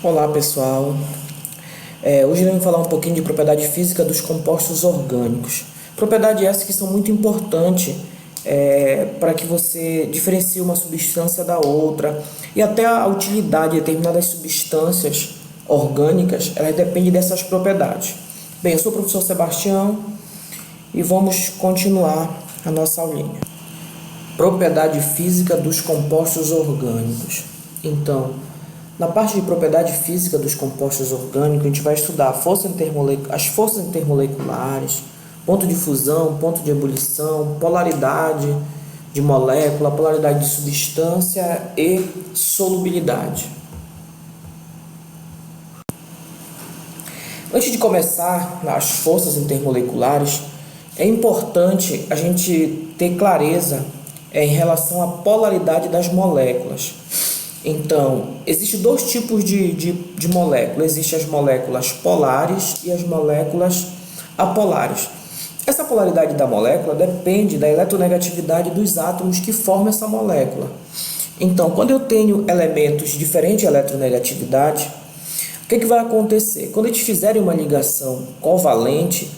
Olá pessoal, hoje iremos falar um pouquinho de propriedade física dos compostos orgânicos. Propriedade essa que são muito importantes para que você diferencie uma substância da outra e até a utilidade de determinadas substâncias orgânicas, ela depende dessas propriedades. Bem, eu sou o professor Sebastião e vamos continuar a nossa aulinha. Propriedade física dos compostos orgânicos. Então, na parte de propriedade física dos compostos orgânicos, a gente vai estudar as forças intermoleculares, ponto de fusão, ponto de ebulição, polaridade de molécula, polaridade de substância e solubilidade. Antes de começar nas forças intermoleculares, é importante a gente ter clareza em relação à polaridade das moléculas. Então, existem dois tipos de moléculas. Existem as moléculas polares e as moléculas apolares. Essa polaridade da molécula depende da eletronegatividade dos átomos que formam essa molécula. Então, quando eu tenho elementos de diferente eletronegatividade, o que vai acontecer? Quando eles fizerem uma ligação covalente,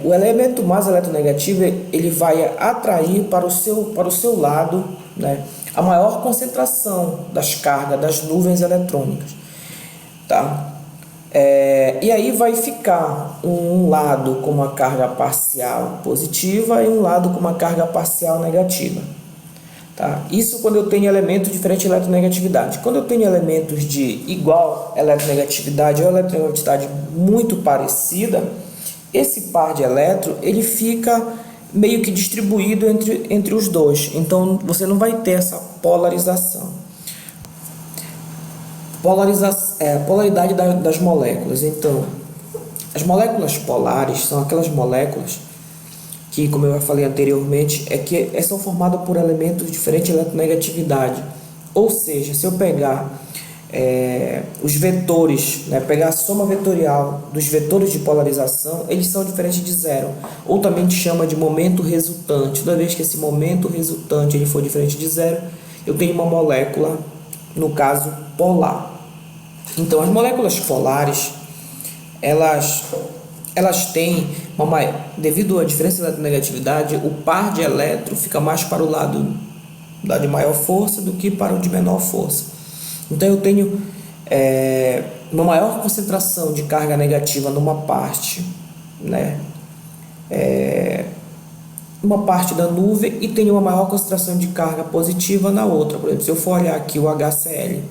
o elemento mais eletronegativo ele vai atrair para o seu lado, né, a maior concentração das cargas das nuvens eletrônicas. Tá? E aí vai ficar um lado com uma carga parcial positiva e um lado com uma carga parcial negativa. Tá? Isso quando eu tenho elementos de diferente eletronegatividade. Quando eu tenho elementos de igual eletronegatividade ou eletronegatividade muito parecida, esse par de elétrons ele fica meio que distribuído entre os dois. Então, você não vai ter essa polarização. Polaridade das moléculas. Então, as moléculas polares são aquelas moléculas que, como eu já falei anteriormente, são formadas por elementos de diferente eletronegatividade. Ou seja, se eu pegar os vetores, né, pegar a soma vetorial dos vetores de polarização, eles são diferentes de zero, ou também te chama de momento resultante. Toda vez que esse momento resultante ele for diferente de zero, eu tenho uma molécula, no caso, polar. Então, as moléculas polares, elas têm devido à diferença de eletronegatividade, o par de elétrons fica mais para o lado de maior força do que para o de menor força. Então eu tenho uma maior concentração de carga negativa numa parte, né, uma parte da nuvem, e tenho uma maior concentração de carga positiva na outra. Por exemplo, se eu for olhar aqui o HCl,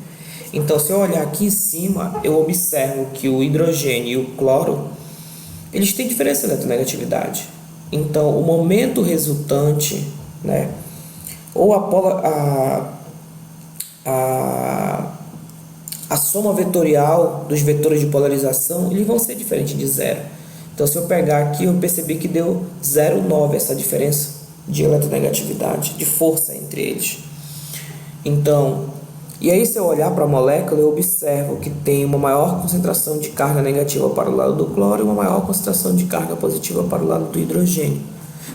então se eu olhar aqui em cima, eu observo que o hidrogênio e o cloro eles têm diferença de eletronegatividade. Então o momento resultante, né, ou a soma vetorial dos vetores de polarização, eles vão ser diferentes de zero. Então, se eu pegar aqui, eu percebi que deu 0,9 essa diferença de eletronegatividade, de força entre eles. Então, e aí se eu olhar para a molécula, eu observo que tem uma maior concentração de carga negativa para o lado do cloro e uma maior concentração de carga positiva para o lado do hidrogênio.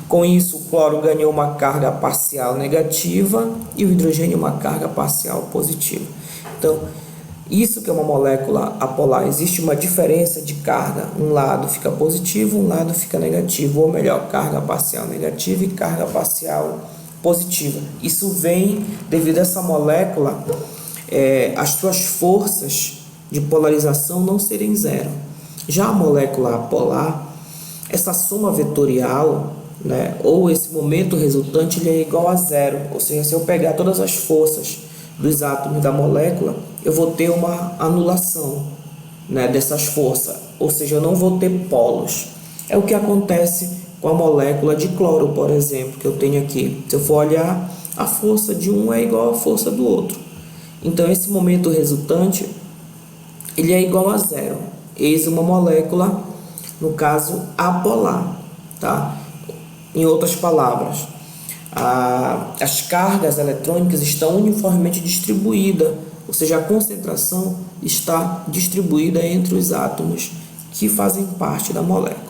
Com isso, o cloro ganhou uma carga parcial negativa e o hidrogênio uma carga parcial positiva. Então, isso que é uma molécula apolar. Existe uma diferença de carga. Um lado fica positivo, um lado fica negativo. Ou melhor, carga parcial negativa e carga parcial positiva. Isso vem devido a essa molécula, as suas forças de polarização não serem zero. Já a molécula apolar, essa soma vetorial, né, ou esse momento resultante, ele é igual a zero. Ou seja, se eu pegar todas as forças dos átomos da molécula, eu vou ter uma anulação, né, dessas forças. Ou seja, eu não vou ter polos. É o que acontece com a molécula de cloro, por exemplo, que eu tenho aqui. Se eu for olhar, a força de um é igual à força do outro. Então, esse momento resultante ele é igual a zero. Eis uma molécula, no caso, apolar. Tá? Em outras palavras, as cargas eletrônicas estão uniformemente distribuídas, ou seja, a concentração está distribuída entre os átomos que fazem parte da molécula.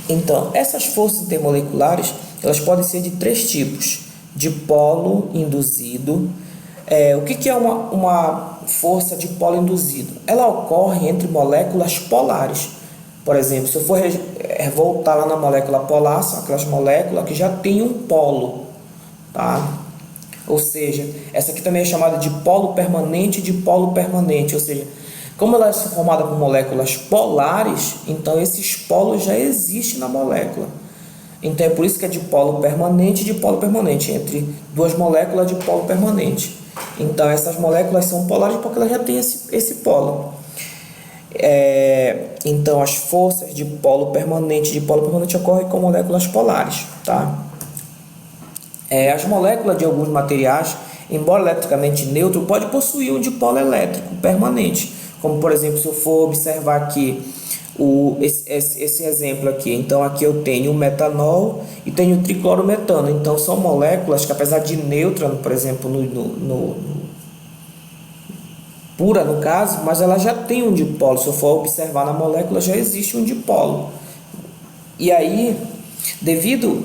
Então, essas forças intermoleculares, elas podem ser de três tipos: dipolo induzido. O que é uma força dipolo induzido? Ela ocorre entre moléculas polares. Por exemplo, se eu for voltar lá na molécula polar, são aquelas moléculas que já têm um polo, tá? Ou seja, essa aqui também é chamada de polo permanente, ou seja, como ela é formada por moléculas polares, então esses polos já existem na molécula. Então é por isso que é dipolo permanente, entre duas moléculas de polo permanente. Então essas moléculas são polares porque elas já têm esse polo. Então as forças de polo permanente ocorrem com moléculas polares, tá? As moléculas de alguns materiais, embora eletricamente neutro, pode possuir um dipolo elétrico permanente, como por exemplo, se eu for observar aqui esse exemplo aqui. Então aqui eu tenho o metanol e tenho o triclorometano. Então são moléculas que, apesar de neutra, por exemplo, pura no caso, mas ela já tem um dipolo. Se eu for observar na molécula, já existe um dipolo. E aí, devido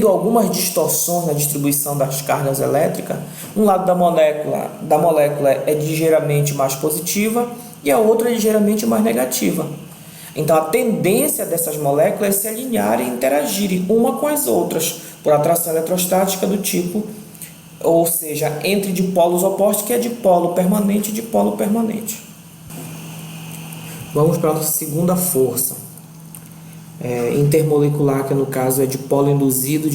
a algumas distorções na distribuição das cargas elétricas, um lado da molécula é ligeiramente mais positiva e a outra é ligeiramente mais negativa. Então a tendência dessas moléculas é se alinharem e interagirem uma com as outras por atração eletrostática do tipo, ou seja, entre dipolos opostos, que é dipolo permanente e dipolo permanente. Vamos para a nossa segunda força intermolecular, que no caso é dipolo induzido.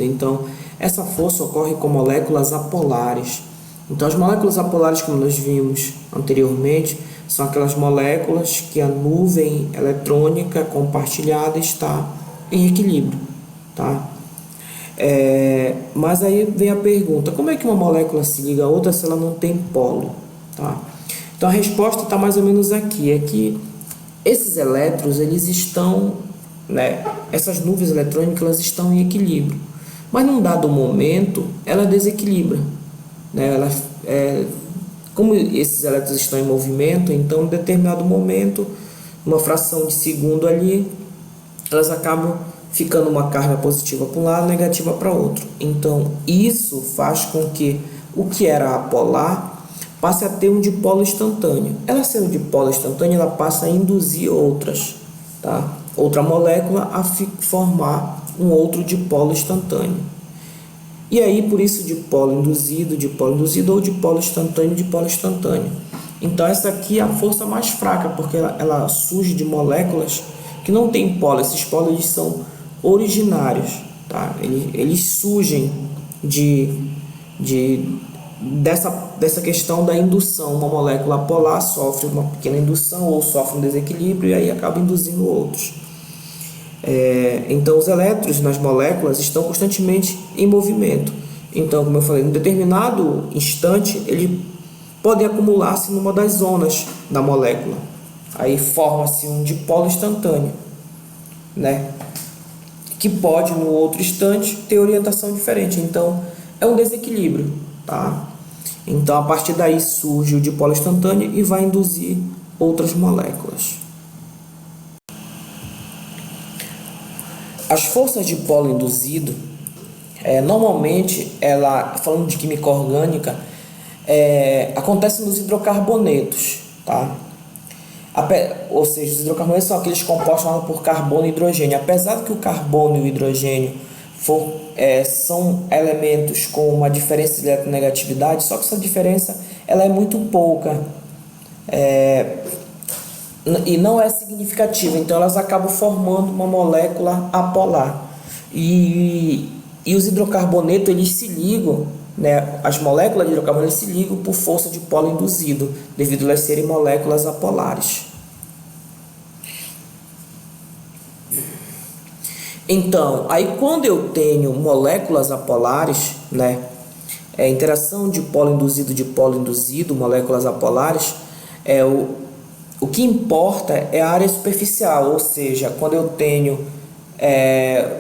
Então essa força ocorre com moléculas apolares. Então as moléculas apolares, como nós vimos anteriormente, são aquelas moléculas que a nuvem eletrônica compartilhada está em equilíbrio, tá? Mas aí vem a pergunta: como é que uma molécula se liga a outra se ela não tem polo, tá? Então a resposta está mais ou menos aqui, é que esses elétrons, eles estão, essas nuvens eletrônicas, elas estão em equilíbrio, mas num dado momento ela desequilibra, como esses elétrons estão em movimento, então em determinado momento, uma fração de segundo ali, elas acabam ficando uma carga positiva para um lado, negativa para outro. Então isso faz com que o que era apolar passe a ter um dipolo instantâneo. Ela sendo dipolo instantâneo, ela passa a induzir outra molécula a formar um outro dipolo instantâneo. E aí, por isso, dipolo induzido ou dipolo instantâneo. Então essa aqui é a força mais fraca, porque ela surge de moléculas que não têm polo. Esses polos, eles são originários, tá? Eles surgem dessa questão da indução. Uma molécula polar sofre uma pequena indução ou sofre um desequilíbrio e aí acaba induzindo outros. Então os elétrons nas moléculas estão constantemente em movimento. Então, como eu falei, em determinado instante eles podem acumular-se numa das zonas da molécula. Aí forma-se um dipolo instantâneo, que pode no outro instante ter orientação diferente. Então é um desequilíbrio, tá? Então a partir daí surge o dipolo instantâneo e vai induzir outras moléculas. As forças de polo induzido, normalmente, falando de química orgânica, acontecem nos hidrocarbonetos, tá? Ou seja, os hidrocarbonetos são aqueles compostos formados por carbono e hidrogênio. Apesar que o carbono e o hidrogênio são elementos com uma diferença de eletronegatividade, só que essa diferença ela é muito pouca e não é significativa. Então elas acabam formando uma molécula apolar. E os hidrocarbonetos, eles se ligam, as moléculas de hidrocarboneto se ligam por força de polo induzido, devido a elas serem moléculas apolares. Então, aí quando eu tenho moléculas apolares, interação de polo induzido, moléculas apolares, o que importa é a área superficial, ou seja, quando eu tenho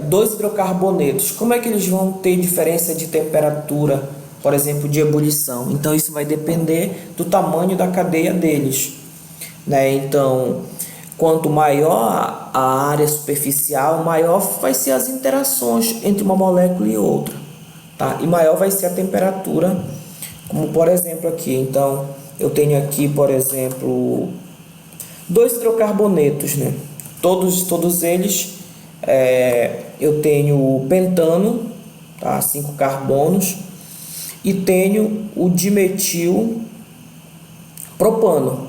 dois hidrocarbonetos, como é que eles vão ter diferença de temperatura, por exemplo, de ebulição? Então isso vai depender do tamanho da cadeia deles, Então quanto maior a área superficial, maior vai ser as interações entre uma molécula e outra, tá? E maior vai ser a temperatura, como por exemplo aqui. Então, eu tenho aqui, por exemplo, dois hidrocarbonetos, né? Todos eles, eu tenho o pentano, tá? 5 carbonos, e tenho o dimetil propano.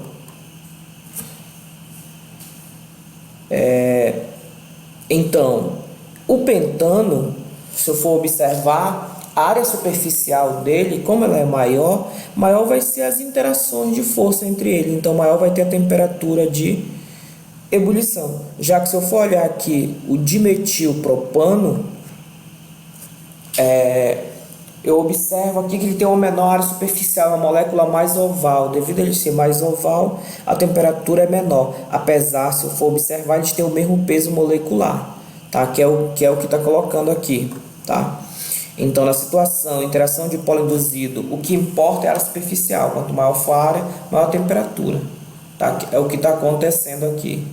Então, o pentano, se eu for observar a área superficial dele, como ela é maior, maior vai ser as interações de força entre ele. Então, maior vai ter a temperatura de ebulição. Já que se eu for olhar aqui o dimetilpropano, eu observo aqui que ele tem uma menor área superficial, uma molécula mais oval. Devido a ele ser mais oval, a temperatura é menor. Apesar, se eu for observar, eles têm o mesmo peso molecular, tá? Que é o que está colocando aqui, tá? Então, na situação, interação de polo induzido, o que importa é a área superficial. Quanto maior for a área, maior a temperatura, tá? É o que está acontecendo aqui.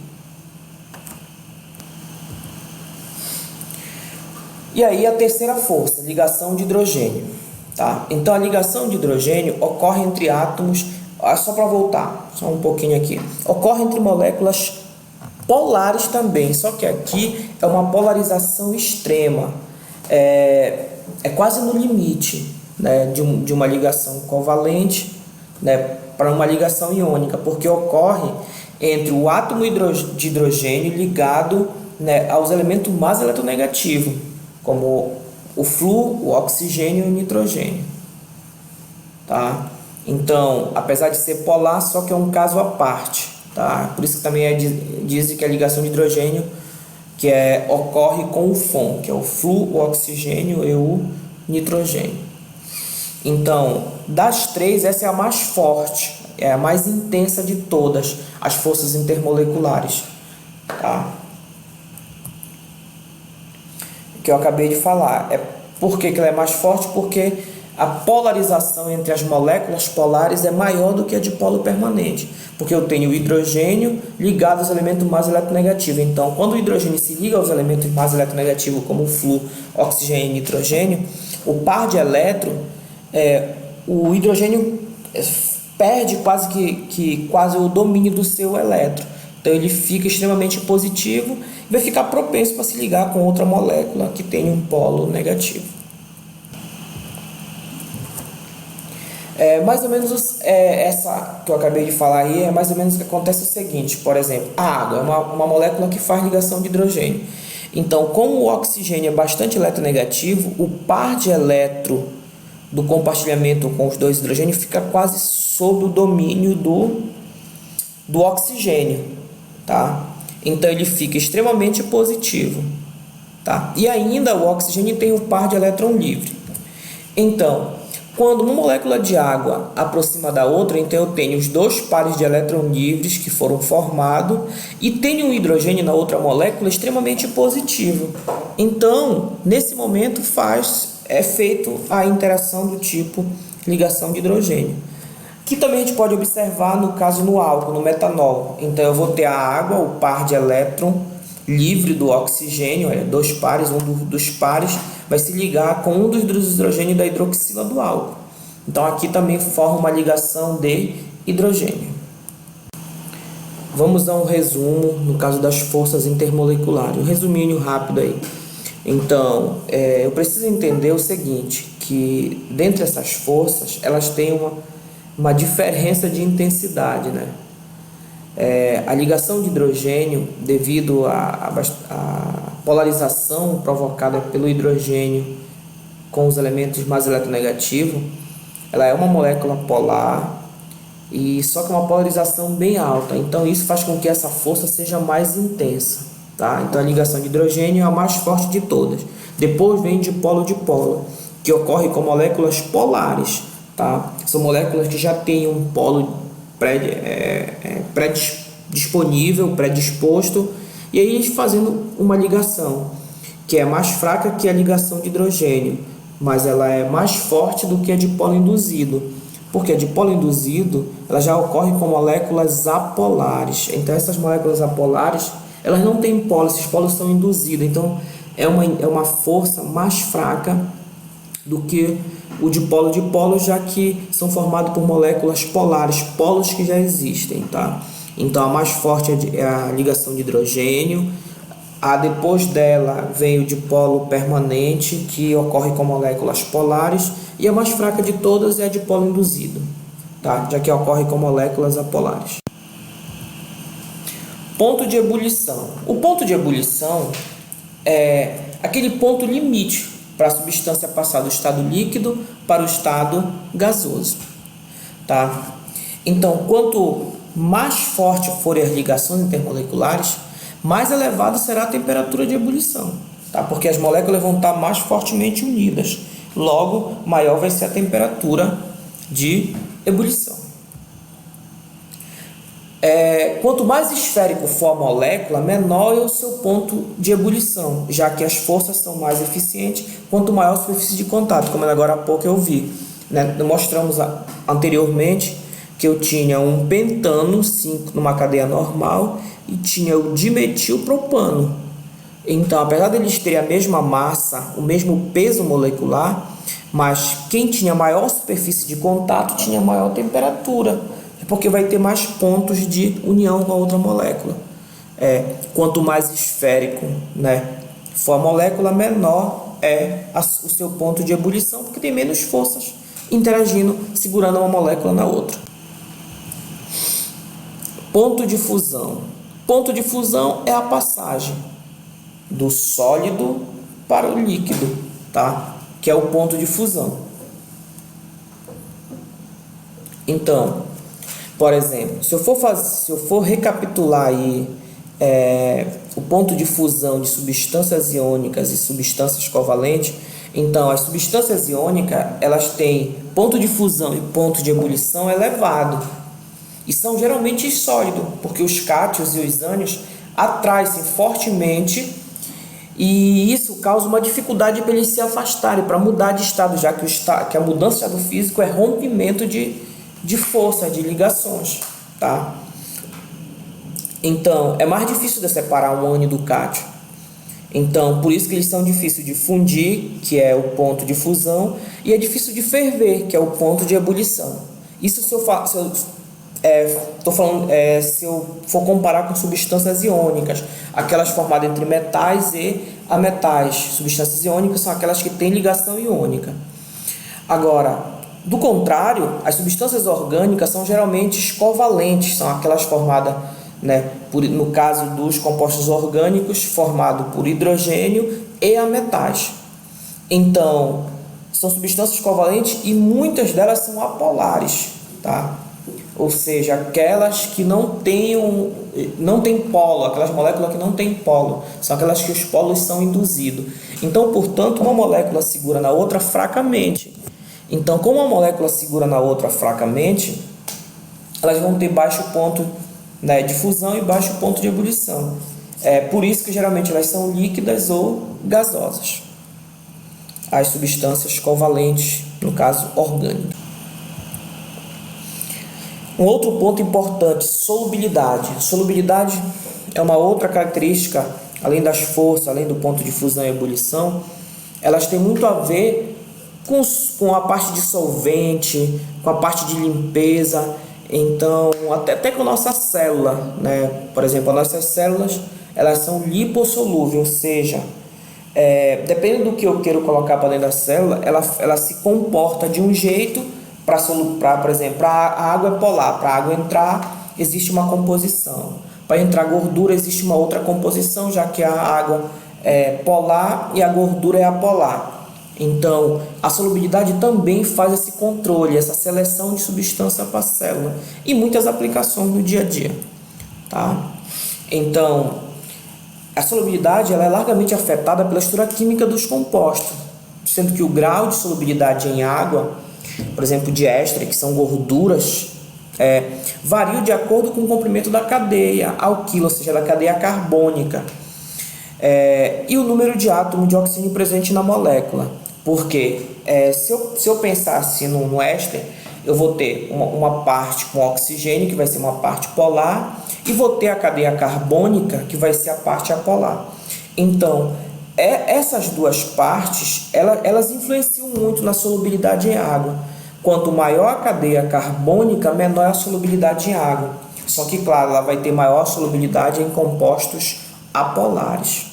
E aí a terceira força, ligação de hidrogênio, tá? Então a ligação de hidrogênio ocorre entre átomos, só para voltar, só um pouquinho aqui, ocorre entre moléculas polares também, só que aqui é uma polarização extrema, é quase no limite, né, de uma ligação covalente, né, para uma ligação iônica, porque ocorre entre o átomo de hidrogênio ligado, né, aos elementos mais eletronegativos, como o flúor, o oxigênio e o nitrogênio, tá? Então, apesar de ser polar, só que é um caso à parte, tá? Por isso que também dizem que a ligação de hidrogênio ocorre com o FON, que é o flúor, o oxigênio e o nitrogênio. Então, das três, essa é a mais forte, é a mais intensa de todas as forças intermoleculares, tá? Que eu acabei de falar. Por que ela é mais forte? Porque a polarização entre as moléculas polares é maior do que a de polo permanente. Porque eu tenho o hidrogênio ligado aos elementos mais eletronegativos. Então, quando o hidrogênio se liga aos elementos mais eletronegativos, como o flúor, oxigênio e nitrogênio, o par de elétron, o hidrogênio perde quase o domínio do seu elétron. Então ele fica extremamente positivo e vai ficar propenso para se ligar com outra molécula que tem um polo negativo. Mais ou menos essa que eu acabei de falar aí é mais ou menos o que acontece o seguinte. Por exemplo, a água é uma molécula que faz ligação de hidrogênio. Então, como o oxigênio é bastante eletronegativo, o par de elétron do compartilhamento com os dois hidrogênios fica quase sob o domínio do oxigênio. Tá? Então ele fica extremamente positivo, tá? E ainda o oxigênio tem o par de elétron livre. Então, quando uma molécula de água aproxima da outra, então eu tenho os dois pares de elétron livres que foram formados e tenho um hidrogênio na outra molécula extremamente positivo. Então, nesse momento é feito a interação do tipo ligação de hidrogênio, que também a gente pode observar no caso no álcool, no metanol. Então eu vou ter a água, o par de elétron livre do oxigênio, dois pares, um dos pares vai se ligar com um dos hidrogênios da hidroxila do álcool. Então aqui também forma uma ligação de hidrogênio. Vamos dar um resumo no caso das forças intermoleculares, um resuminho rápido aí. Então, eu preciso entender o seguinte, que dentre essas forças, elas têm uma diferença de intensidade, né? A ligação de hidrogênio, devido à polarização provocada pelo hidrogênio com os elementos mais eletronegativos, ela é uma molécula polar, e só que uma polarização bem alta. Então isso faz com que essa força seja mais intensa, tá? Então a ligação de hidrogênio é a mais forte de todas. Depois vem dipolo-dipolo, que ocorre com moléculas polares, tá? São moléculas que já têm um polo disponível, predisposto, e aí a gente fazendo uma ligação que é mais fraca que a ligação de hidrogênio, mas ela é mais forte do que a de polo induzido, Porque dipolo induzido, ela já ocorre com moléculas apolares. Então, essas moléculas apolares, elas não têm polo, esses polos são induzidos. Então, é uma força mais fraca do que o dipolo, já que são formados por moléculas polares, polos que já existem, tá? Então, a mais forte é a ligação de hidrogênio. Depois dela vem o dipolo permanente, que ocorre com moléculas polares, e a mais fraca de todas é a dipolo induzido, tá? Já que ocorre com moléculas apolares. Ponto de ebulição. O ponto de ebulição é aquele ponto limite para a substância passar do estado líquido para o estado gasoso, tá? Então, quanto mais forte forem as ligações intermoleculares, mais elevada será a temperatura de ebulição, tá? Porque as moléculas vão estar mais fortemente unidas. Logo, maior vai ser a temperatura de ebulição. Quanto mais esférico for a molécula, menor é o seu ponto de ebulição, já que as forças são mais eficientes quanto maior a superfície de contato, como agora há pouco eu vi, né? Mostramos anteriormente que eu tinha um pentano 5 numa cadeia normal e tinha o dimetilpropano. Então, apesar de eles terem a mesma massa, o mesmo peso molecular, mas quem tinha maior superfície de contato tinha maior temperatura, porque vai ter mais pontos de união com a outra molécula. Quanto mais esférico, né, for a molécula, menor é o seu ponto de ebulição, porque tem menos forças interagindo, segurando uma molécula na outra. Ponto de fusão. Ponto de fusão é a passagem do sólido para o líquido, tá? Que é o ponto de fusão. Então, por exemplo, se eu for recapitular aí o ponto de fusão de substâncias iônicas e substâncias covalentes, então as substâncias iônicas, elas têm ponto de fusão e ponto de ebulição elevado e são geralmente sólidos, porque os cátions e os ânions atraem-se fortemente e isso causa uma dificuldade para eles se afastarem, para mudar de estado, já que a mudança de estado físico é rompimento de força, de ligações, tá? Então, é mais difícil de separar um ânion do cátion. Então, por isso que eles são difíceis de fundir, que é o ponto de fusão, e é difícil de ferver, que é o ponto de ebulição. Isso se eu for comparar com substâncias iônicas, aquelas formadas entre metais e ametais. Substâncias iônicas são aquelas que têm ligação iônica. Agora, do contrário, as substâncias orgânicas são geralmente covalentes, são aquelas formadas, né, no caso dos compostos orgânicos, formados por hidrogênio e ametais. Então, são substâncias covalentes e muitas delas são apolares, tá? Ou seja, aquelas que não têm polo, aquelas moléculas que não têm polo, são aquelas que os polos são induzidos. Então, portanto, uma molécula segura na outra fracamente. Então, como uma molécula segura na outra fracamente, elas vão ter baixo ponto, né, de fusão e baixo ponto de ebulição. Por isso que geralmente elas são líquidas ou gasosas. As substâncias covalentes, no caso orgânicas. Um outro ponto importante, solubilidade. Solubilidade é uma outra característica, além das forças, além do ponto de fusão e ebulição, elas têm muito a ver com a parte de solvente, com a parte de limpeza, então até com a nossa célula, né? Por exemplo, as nossas células, elas são lipossolúveis, ou seja, dependendo do que eu quero colocar para dentro da célula, ela se comporta de um jeito por exemplo, a água é polar, para a água entrar existe uma composição, para entrar gordura existe uma outra composição, já que a água é polar e a gordura é apolar. Então, a solubilidade também faz esse controle, essa seleção de substância para a célula e muitas aplicações no dia a dia, tá? Então, a solubilidade ela é largamente afetada pela estrutura química dos compostos, sendo que o grau de solubilidade em água, por exemplo, de éster, que são gorduras, varia de acordo com o comprimento da cadeia alquila, ou seja, da cadeia carbônica, e o número de átomos de oxigênio presente na molécula. Porque se eu pensar assim no éster, eu vou ter uma parte com oxigênio, que vai ser uma parte polar, e vou ter a cadeia carbônica, que vai ser a parte apolar. Então, essas duas partes, elas influenciam muito na solubilidade em água. Quanto maior a cadeia carbônica, menor é a solubilidade em água. Só que, claro, ela vai ter maior solubilidade em compostos apolares.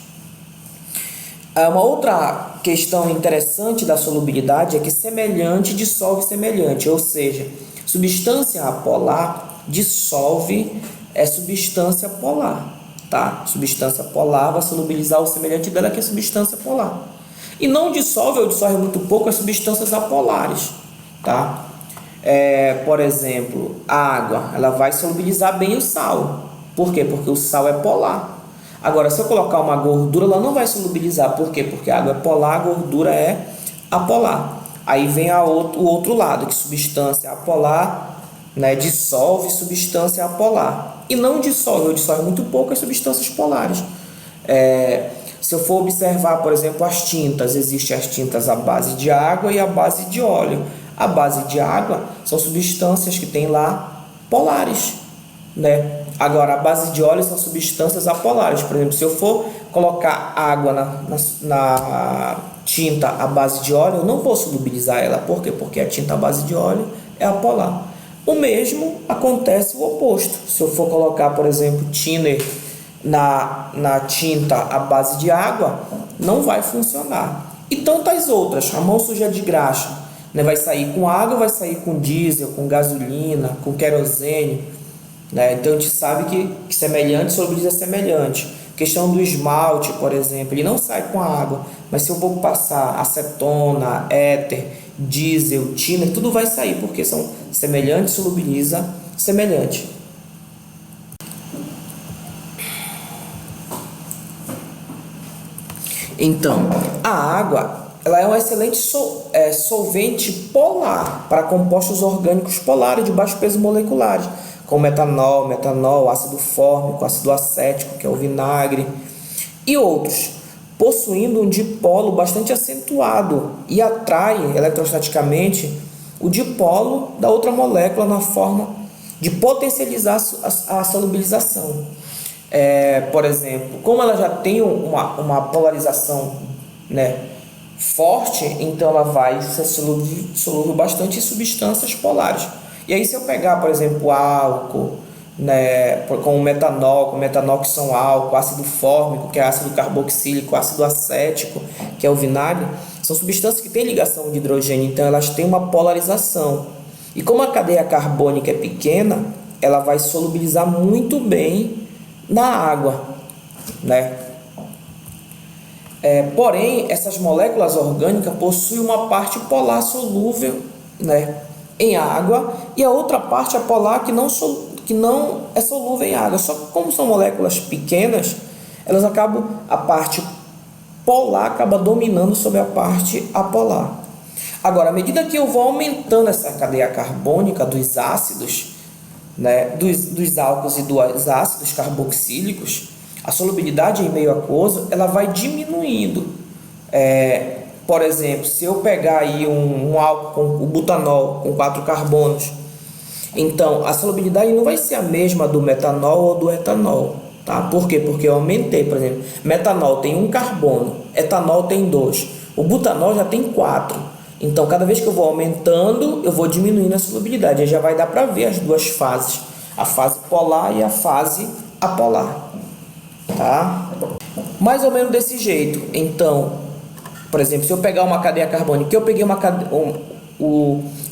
Uma outra questão interessante da solubilidade é que semelhante dissolve semelhante, ou seja, substância apolar dissolve substância polar, tá? Substância polar vai solubilizar o semelhante dela, que é substância polar. E não dissolve ou dissolve muito pouco as substâncias apolares, tá? Por exemplo, a água, ela vai solubilizar bem o sal. Por quê? Porque o sal é polar. Agora, se eu colocar uma gordura, ela não vai solubilizar. Por quê? Porque a água é polar, a gordura é apolar. Aí vem o outro lado, que substância apolar, né, dissolve substância apolar. E não dissolve, ou dissolve muito pouco as substâncias polares. Se eu for observar, por exemplo, as tintas, existem as tintas à base de água e à base de óleo. A base de água são substâncias que tem lá polares, né? Agora, a base de óleo são substâncias apolares. Por exemplo, se eu for colocar água na tinta à base de óleo, eu não vou solubilizar ela. Por quê? Porque a tinta à base de óleo é apolar. O mesmo acontece o oposto. Se eu for colocar, por exemplo, thinner na tinta à base de água, não vai funcionar. E tantas outras. A mão suja de graxa, né? Vai sair com água, vai sair com diesel, com gasolina, com querosene, né? Então a gente sabe que semelhante solubiliza semelhante. Questão do esmalte, por exemplo, ele não sai com a água, mas se eu vou passar acetona, éter, diesel, thinner, tudo vai sair, porque são semelhantes, solubiliza semelhante. Então, a água, ela é um excelente solvente polar para compostos orgânicos polares de baixo peso moleculares, como metanol, ácido fórmico, ácido acético, que é o vinagre, e outros, possuindo um dipolo bastante acentuado e atrai eletrostaticamente o dipolo da outra molécula na forma de potencializar a solubilização. Por exemplo, como ela já tem uma polarização, né, forte, então ela vai ser solúvel bastante em substâncias polares. E aí, se eu pegar, por exemplo, álcool, né, com metanol que são álcool, ácido fórmico, que é ácido carboxílico, ácido acético, que é o vinagre, são substâncias que têm ligação de hidrogênio, então elas têm uma polarização. E como a cadeia carbônica é pequena, ela vai solubilizar muito bem na água, né? Porém, essas moléculas orgânicas possuem uma parte polar solúvel, né, em água, e a outra parte apolar que não é solúvel em água. Só que como são moléculas pequenas, a parte polar acaba dominando sobre a parte apolar. Agora, à medida que eu vou aumentando essa cadeia carbônica dos ácidos, né, dos álcools e dos ácidos carboxílicos, a solubilidade em meio aquoso ela vai diminuindo. Por exemplo, se eu pegar aí um álcool com o butanol com 4 carbonos, então a solubilidade não vai ser a mesma do metanol ou do etanol, tá? Por quê? Porque eu aumentei, por exemplo, metanol tem 1 carbono, etanol tem 2, o butanol já tem 4. Então, cada vez que eu vou aumentando, eu vou diminuindo a solubilidade. Aí já vai dar para ver as duas fases, a fase polar e a fase apolar. Tá? Mais ou menos desse jeito. Então, por exemplo, se eu pegar uma cadeia carbônica, que eu peguei uma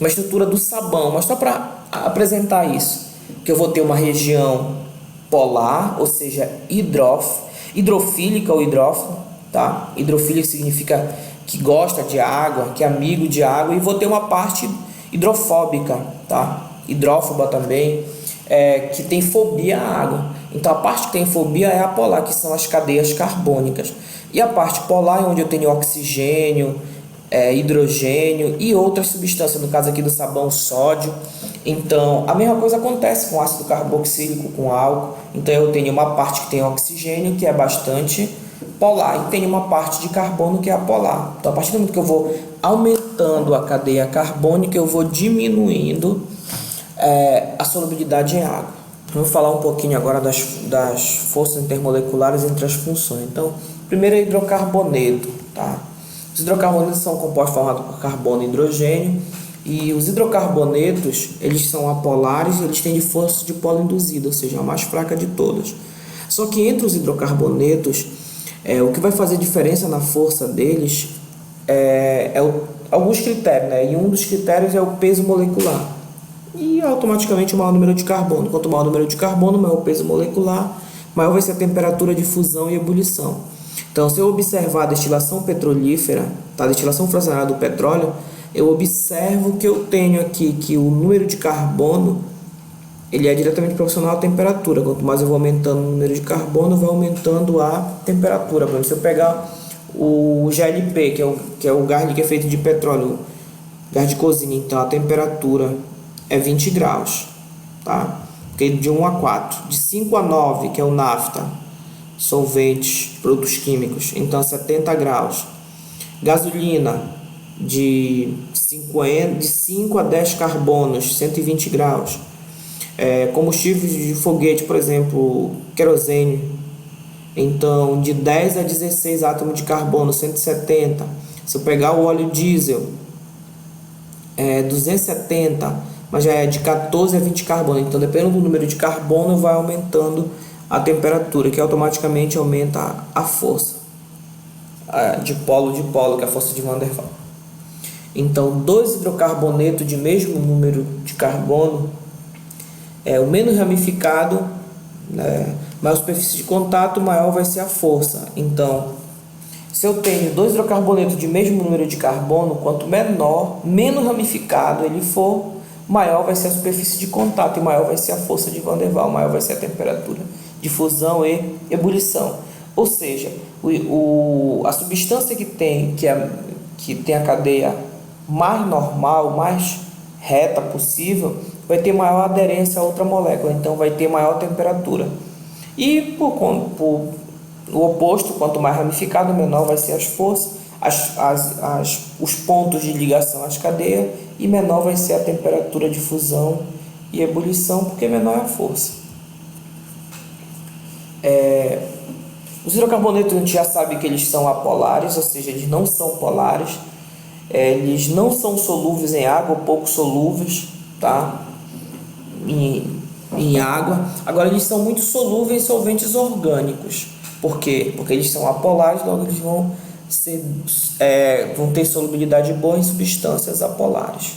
estrutura do sabão, mas só para apresentar isso, que eu vou ter uma região polar, ou seja, hidrofílica ou hidrófilo, tá? Hidrofílico significa que gosta de água, que é amigo de água, e vou ter uma parte hidrofóbica, tá? Hidrófoba também, que tem fobia à água. Então, a parte que tem fobia é a polar, que são as cadeias carbônicas. E a parte polar é onde eu tenho oxigênio, hidrogênio e outras substâncias, no caso aqui do sabão, sódio. Então, a mesma coisa acontece com ácido carboxílico, com álcool. Então, eu tenho uma parte que tem oxigênio, que é bastante polar, e tenho uma parte de carbono que é apolar. Então, a partir do momento que eu vou aumentando aumentando a cadeia carbônica, eu vou diminuindo a solubilidade em água. Vamos falar um pouquinho agora das forças intermoleculares entre as funções. Então, primeiro é hidrocarboneto, tá? Os hidrocarbonetos são compostos formados por carbono e hidrogênio, e os hidrocarbonetos, eles são apolares e eles têm força de polo induzida, ou seja, a mais fraca de todas. Só que entre os hidrocarbonetos, o que vai fazer diferença na força deles alguns critérios, né? E um dos critérios é o peso molecular. E automaticamente o maior número de carbono. Quanto maior o número de carbono, maior o peso molecular, maior vai ser a temperatura de fusão e ebulição. Então, se eu observar a destilação petrolífera, tá? A destilação fracionária do petróleo, eu observo que eu tenho aqui que o número de carbono ele é diretamente proporcional à temperatura. Quanto mais eu vou aumentando o número de carbono, vai aumentando a temperatura. Por exemplo, se eu pegar o GLP, que é o gás que é feito de petróleo, gás de cozinha, então a temperatura é 20 graus, tá? De 1 a 4. De 5 a 9, que é o nafta, solventes, produtos químicos, então 70 graus. Gasolina, de 5 a 10 carbonos, 120 graus. Combustíveis de foguete, por exemplo, querosene, então de 10 a 16 átomos de carbono, 170. Se eu pegar o óleo diesel, 270, mas já é de 14 a 20 carbono. Então, dependendo do número de carbono, vai aumentando a temperatura, que automaticamente aumenta a força de polo, que é a força de Van der Waals. Então, dois hidrocarbonetos de mesmo número de carbono, o menos ramificado, maior superfície de contato, maior vai ser a força. Então, se eu tenho dois hidrocarbonetos de mesmo número de carbono, quanto menor, menos ramificado ele for, maior vai ser a superfície de contato e maior vai ser a força de Van der Waals, maior vai ser a temperatura de fusão e ebulição. Ou seja, a substância que tem a cadeia mais normal, mais reta possível, vai ter maior aderência a outra molécula, então vai ter maior temperatura. E o oposto, quanto mais ramificado, menor vai ser as forças, os pontos de ligação às cadeias, e menor vai ser a temperatura de fusão e ebulição, porque menor é a força. Os hidrocarbonetos, a gente já sabe que eles são apolares, ou seja, eles não são polares, eles não são solúveis em água, ou pouco solúveis, tá? Em água. Agora, eles são muito solúveis em solventes orgânicos. Por quê? Porque eles são apolares, logo eles vão ter solubilidade boa em substâncias apolares.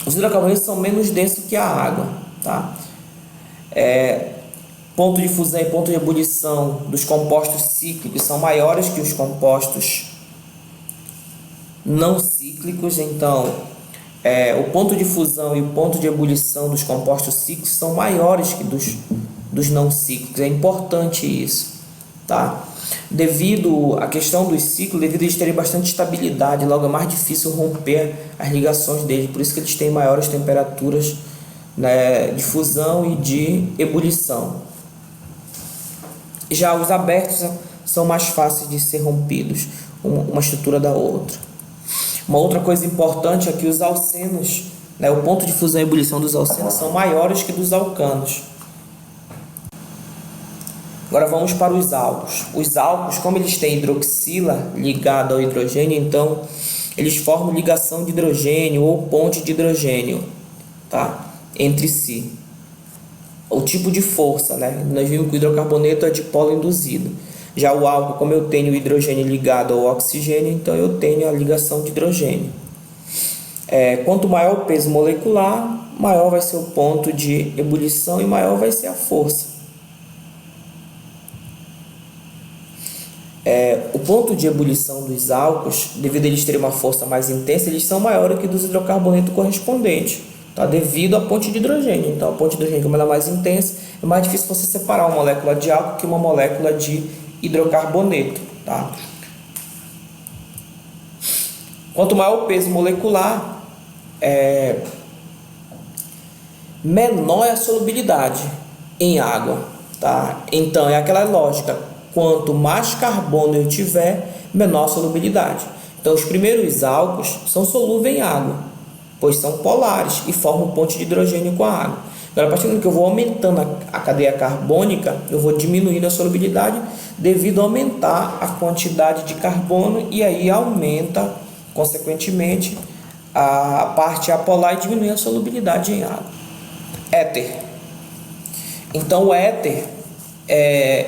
Os hidrocarbonetos são menos densos que a água, tá? Ponto de fusão e ponto de ebulição dos compostos cíclicos são maiores que os compostos não cíclicos. Então, o ponto de fusão e o ponto de ebulição dos compostos cíclicos são maiores que dos não cíclicos. É importante isso, tá? Devido à questão dos ciclos, devido a eles terem bastante estabilidade, logo é mais difícil romper as ligações deles, por isso que eles têm maiores temperaturas, né, de fusão e de ebulição. Já os abertos são mais fáceis de ser rompidos, uma estrutura da outra. Uma outra coisa importante é que os alcenos, né, o ponto de fusão e ebulição dos alcenos são maiores que dos alcanos. Agora vamos para os álcools. Os álcools, como eles têm hidroxila ligada ao hidrogênio, então eles formam ligação de hidrogênio ou ponte de hidrogênio, tá? Entre si. O tipo de força, né? Nós vimos que o hidrocarboneto é de polo induzido. Já o álcool, como eu tenho o hidrogênio ligado ao oxigênio, então eu tenho a ligação de hidrogênio. Quanto maior o peso molecular, maior vai ser o ponto de ebulição e maior vai ser a força. O ponto de ebulição dos álcools, devido a eles terem uma força mais intensa, eles são maiores que dos hidrocarbonetos correspondentes, tá? Devido à ponte de hidrogênio. Então, a ponte de hidrogênio, como ela é mais intensa, é mais difícil você separar uma molécula de álcool que uma molécula de hidrocarboneto, tá? Quanto maior o peso molecular, menor é a solubilidade em água, tá? Então, é aquela lógica. Quanto mais carbono eu tiver, menor a solubilidade. Então, Então, os primeiros álcools são solúveis em água, pois são polares e formam ponte de hidrogênio com a água. Agora, a partir do momento que eu vou aumentando a cadeia carbônica, eu vou diminuindo a solubilidade devido a aumentar a quantidade de carbono, e aí aumenta, consequentemente, a parte apolar e diminui a solubilidade em água. Éter. Então, o éter,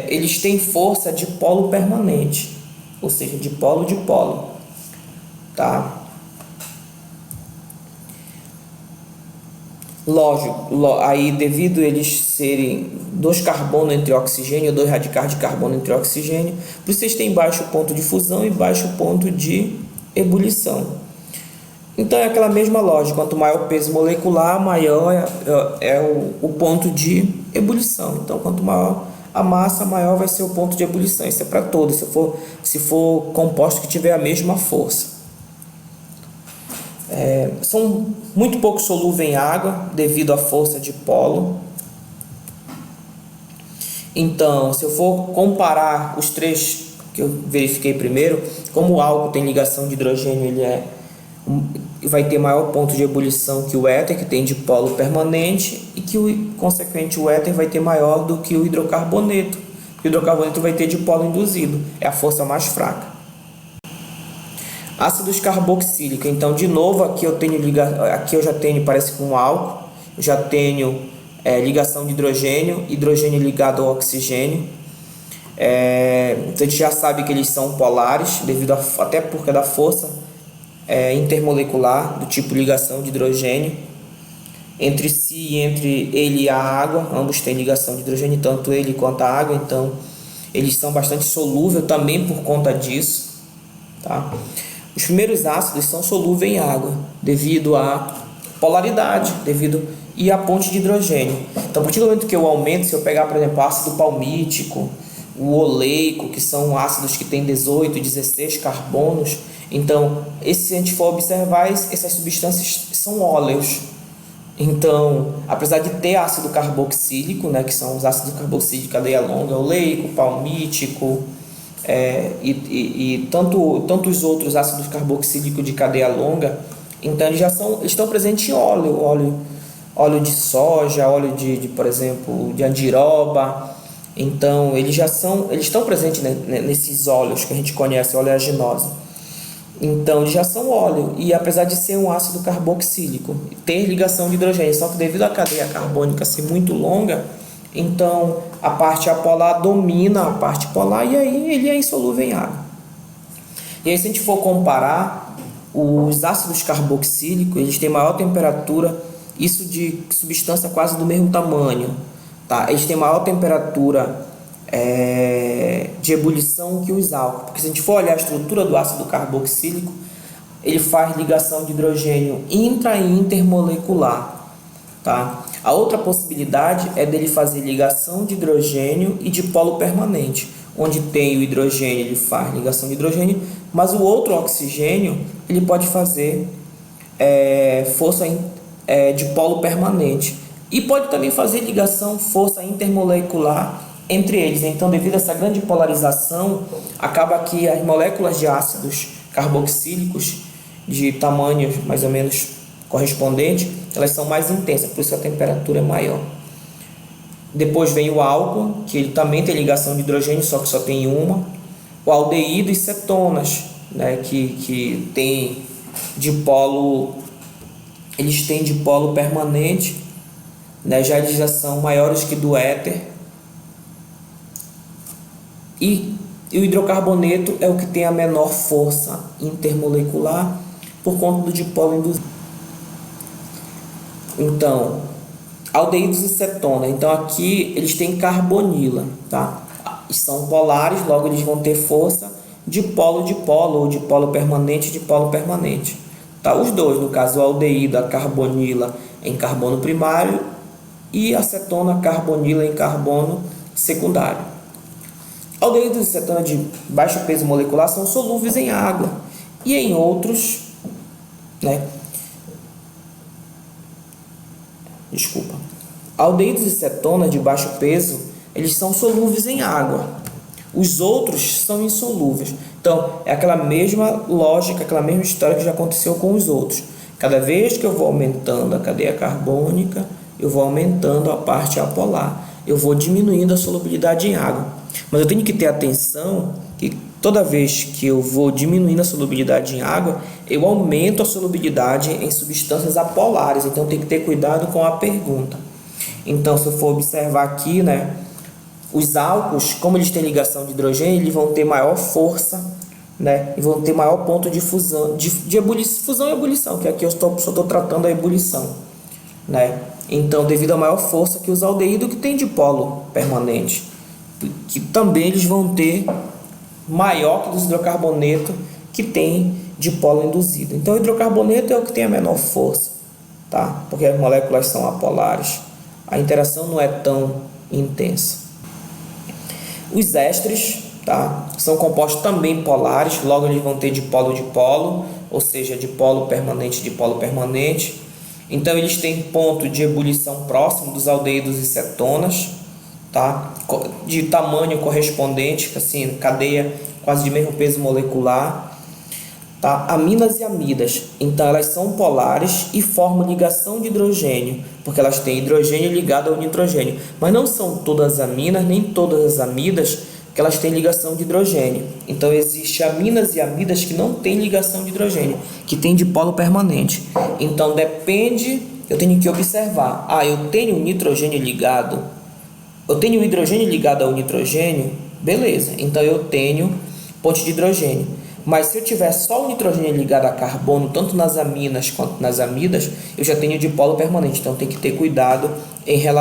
eles têm força de polo permanente, ou seja, de polo, tá? Lógico, aí devido a eles serem dois carbonos entre oxigênio, dois radicais de carbono entre oxigênio, por isso eles têm baixo ponto de fusão e baixo ponto de ebulição. Então é aquela mesma lógica, quanto maior o peso molecular, maior é o ponto de ebulição. Então quanto maior a massa, maior vai ser o ponto de ebulição. Isso é para todos, se for composto que tiver a mesma força. São muito pouco solúveis em água devido à força de polo. Então, se eu for comparar os três que eu verifiquei primeiro, como o álcool tem ligação de hidrogênio, ele vai ter maior ponto de ebulição que o éter, que tem dipolo permanente, e que, consequentemente, o éter vai ter maior do que o hidrocarboneto. O hidrocarboneto vai ter dipolo induzido, é a força mais fraca. Ácidos carboxílicos. Então, de novo, aqui eu já tenho, parece com álcool, eu já tenho ligação de hidrogênio ligado ao oxigênio. Então, a gente já sabe que eles são polares, até porque da força intermolecular, do tipo ligação de hidrogênio. Entre si e entre ele e a água, ambos têm ligação de hidrogênio, tanto ele quanto a água. Então, eles são bastante solúveis também por conta disso, tá? Os primeiros ácidos são solúveis em água, devido à polaridade, e à ponte de hidrogênio. Então, a partir do momento que eu aumento, se eu pegar, por exemplo, ácido palmítico, o oleico, que são ácidos que têm 18, 16 carbonos, então, se a gente for observar, essas substâncias são óleos. Então, apesar de ter ácido carboxílico, né, que são os ácidos carboxílicos de cadeia longa, oleico, palmítico, tanto os outros ácidos carboxílicos de cadeia longa, então eles estão presentes em óleo de soja, óleo por exemplo, de andiroba. Então eles estão presentes, né, nesses óleos que a gente conhece, oleaginosa. Então eles já são óleo, e apesar de ser um ácido carboxílico, ter ligação de hidrogênio, só que devido à cadeia carbônica ser muito longa, então a parte apolar domina a parte polar, e aí ele é insolúvel em água. E aí, se a gente for comparar, os ácidos carboxílicos, eles têm maior temperatura, isso de substância quase do mesmo tamanho, tá? Eles têm maior temperatura de ebulição que os álcools, porque se a gente for olhar a estrutura do ácido carboxílico, ele faz ligação de hidrogênio intra e intermolecular, tá? A outra possibilidade é dele fazer ligação de hidrogênio e de polo permanente, onde tem o hidrogênio, ele faz ligação de hidrogênio, mas o outro oxigênio ele pode fazer força de polo permanente, e pode também fazer força intermolecular entre eles. Então, devido a essa grande polarização, acaba que as moléculas de ácidos carboxílicos de tamanhos mais ou menos correspondente, elas são mais intensas, por isso a temperatura é maior. Depois vem o álcool, que ele também tem ligação de hidrogênio, só que só tem uma. O aldeído e cetonas, né, que tem dipolo, eles têm dipolo permanente, né, eles já são maiores que do éter. E o hidrocarboneto é o que tem a menor força intermolecular por conta do dipolo induzido. Então, aldeídos e cetona. Então, aqui eles têm carbonila, tá? São polares, logo eles vão ter força de polo, ou de polo permanente, tá? Os dois, no caso, o aldeído, a carbonila em carbono primário, e a cetona, carbonila em carbono secundário. Aldeídos e cetona de baixo peso molecular são solúveis em água e em outros, né? Aldeídos e cetonas de baixo peso, eles são solúveis em água. Os outros são insolúveis. Então, é aquela mesma lógica, aquela mesma história que já aconteceu com os outros. Cada vez que eu vou aumentando a cadeia carbônica, eu vou aumentando a parte apolar. Eu vou diminuindo a solubilidade em água. Mas eu tenho que ter atenção que toda vez que eu vou diminuindo a solubilidade em água, eu aumento a solubilidade em substâncias apolares. Então, tem que ter cuidado com a pergunta. Então, se eu for observar aqui, né, os álcools, como eles têm ligação de hidrogênio, eles vão ter maior força, né, e vão ter maior ponto de fusão, fusão e ebulição, que aqui eu só estou tratando a ebulição, né? Então, devido à maior força que os aldeídos que tem dipolo permanente, que também eles vão ter maior que os hidrocarbonetos que tem dipolo induzido. Então, o hidrocarboneto é o que tem a menor força, tá? Porque as moléculas são apolares. A interação não é tão intensa. Os ésteres, tá, são compostos também polares, logo eles vão ter dipolo-dipolo, ou seja, dipolo permanente. Então, eles têm ponto de ebulição próximo dos aldeídos e cetonas, tá, de tamanho correspondente, assim, cadeia quase de mesmo peso molecular. Tá? Aminas e amidas, então elas são polares e formam ligação de hidrogênio, porque elas têm hidrogênio ligado ao nitrogênio, mas não são todas as aminas, nem todas as amidas que elas têm ligação de hidrogênio. Então existe aminas e amidas que não têm ligação de hidrogênio, que tem dipolo permanente. Então depende, eu tenho que observar, eu tenho nitrogênio ligado, eu tenho hidrogênio ligado ao nitrogênio, beleza, então eu tenho ponte de hidrogênio. Mas se eu tiver só o nitrogênio ligado a carbono, tanto nas aminas quanto nas amidas, eu já tenho dipolo permanente. Então tem que ter cuidado em relação